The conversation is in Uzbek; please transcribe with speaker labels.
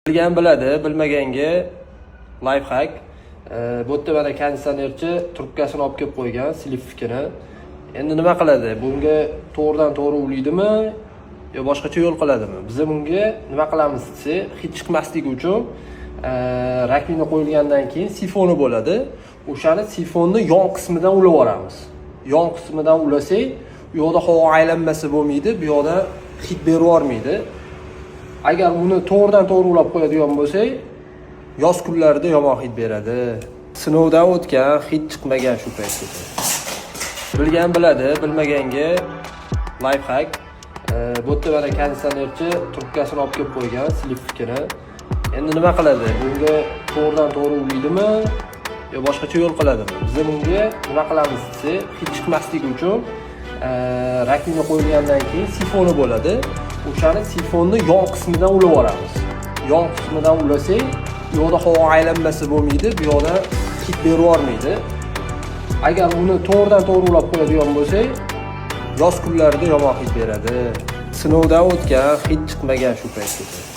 Speaker 1: Bilgan biladi, bilmaganga lifehack. Bu yerda mana konditsionerchi trubkasini olib kelib qo'ygan, slivkini. Endi nima qiladi? Bunga to'g'ridan to'g'ri ulaydimi yo boshqacha yo'l qiladimi? Biz bunga nima qilamiz desa, hid chiqmasligi uchun rakvina qo'yilgandan keyin sifoni bo'ladi. O'shani sifonni yon qismidan ulab yuboramiz. Yon qismidan ulasak, u yoqda havo aylanmasi bo'lmaydi, bu yoqda hid berib yubormaydi. Agar uni to'g'ridan to'g'ri ulab qo'yadigan bo'lsak, yoz kunlarida yomon hid beradi. Sinovdan o'tgan, hid chiqmagan shu paytgacha. Bilgan biladi, bilmaganga lifehack. Bu yerda mana konditsionerchi trubkasini olib kelib qo'ygan, slivkini. Endi nima qiladi? Bunga to'g'ridan to'g'ri ulaydimi yo boshqacha yo'l qiladimi? Biz bunga nima qilamiz desa, hid chiqmasligi uchun rakvina qo'yilgandan keyin sifoni bo'ladi. O'shani sifonni yon qismidan ulab yuboramiz. Yon qismidan ulasak, bu yoqda havo aylanmasi bo'lmaydi, bu yoqda hid berib yubormaydi. Agar uni to'g'ridan to'g'ri ulab qo'yadigan bo'lsak, yoz kunlarida yomon hid beradi. Sinovdan o'tgan, hid chiqmagan shu paytgacha.